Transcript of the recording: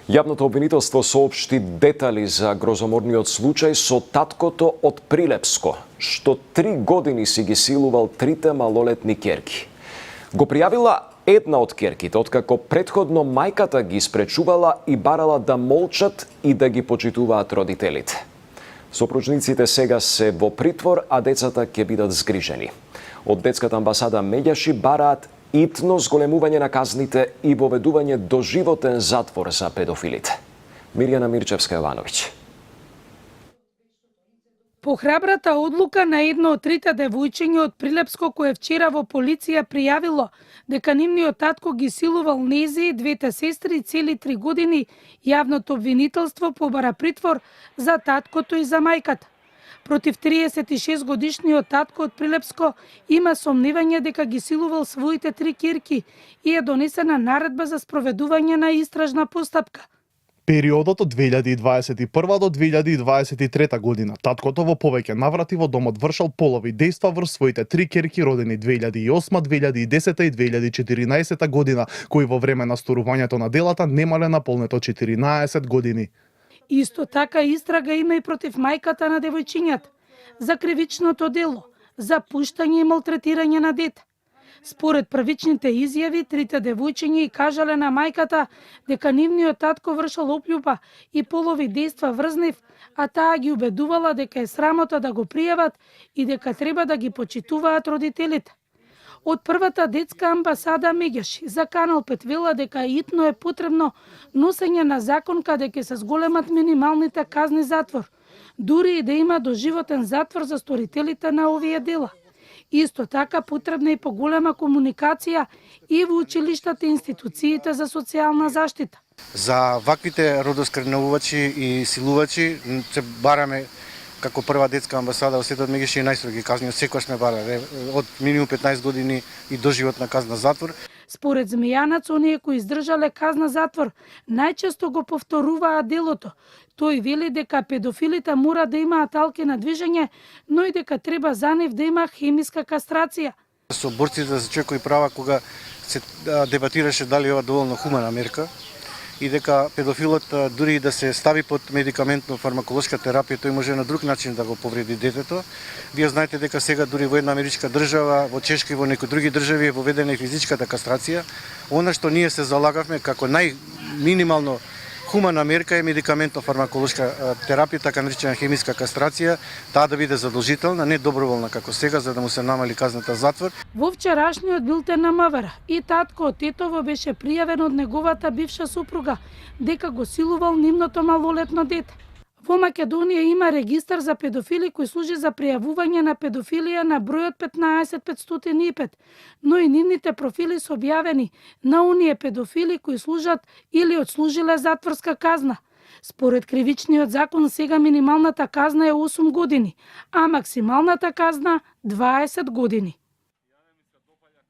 Јавното обвинителство соопшти детали за грозоморниот случај со таткото од Прилепско, што 3 години си ги силувал 3 малолетни ќерки. Го пријавила една од ќерките, откако претходно мајката ги спречувала и барала да молчат и да ги почитуваат родителите. Сопружниците сега се во притвор, а децата ќе бидат згрижени. Од детската амбасада Меѓаши бараат итно зголемување на казните и воведување доживотен затвор за педофилите. Мирјана Мирчевска-Јовановиќ. По храбрата одлука на едно од 3 девојчиња од Прилепско, кое вчера во полиција пријавило дека нивниот татко ги силувал нези, 2 сестри цели 3 години, јавното обвинителство побара притвор за таткото и за мајката. Против 36 годишниот татко од Прилепско има сомневање дека ги силувал своите 3 ќерки и е донесена наредба за спроведување на истражна постапка. Периодот од 2021 до 2023 година таткото во повеќе наврати во домот вршал полови дејства врз своите 3 ќерки родени 2008, 2010 и 2014 година, кои во време на сторувањето на делата немале наполнето 14 години. Исто така истрага има и против мајката на девојчињата за кривичното дело, за пуштање и малтретирање на дете. Според првичните изјави, 3 девојчиња и кажале на мајката дека нивниот татко вршал оплјуба и полови дејства врз нив, а таа ги убедувала дека е срамота да го пријават и дека треба да ги почитуваат родителите. Од првата детска амбасада Меѓаши за Канал 5 вела дека итно е потребно носење на закон каде ќе се зголемат минималните казни затвор, дури и да има доживотен затвор за сторителите на овие дела. Исто така потребна и поголема комуникација и во училиштата и институциите за социјална заштита. За ваквите родоскрнувачи и силувачи се бараме како прва детска амбасада во светот Меѓаши и најстроги казни, секогаш сме барале од минимум 15 години и доживотна казна затвор. Според Змејанац, оние кои издржале казна затвор најчесто го повторуваат делото. Тој вели дека педофилите мора да имаат алки на движење, но и дека треба за нив да има хемиска кастрација. Со борците за човекови права, кога се дебатираше дали ова доволно хумана мерка, и дека педофилот дури да се стави под медикаментно фармаколошка терапија, тој може на друг начин да го повреди детето. Вие знаете дека сега дури во една америчка држава, во Чешка и во некои други држави е воведена и физичката кастрација. Она што ние се залагавме како најминимално хумана мерка е медикаментно фармаколошка терапија, така наречена хемиска кастрација, таа да биде задолжителна, не доброволна како сега, за да му се намали казната затвор. Во вчерашниот билтен на МВР и татко од Тетово беше пријавен од неговата бивша супруга дека го силувал нивното малолетно дете. Во Македонија има регистар за педофили кој служи за пријавување на педофилија на бројот 15505, но и нивните профили се објавени на оние педофили кои служат или одслужиле затворска казна. Според кривичниот закон сега минималната казна е 8 години, а максималната казна 20 години.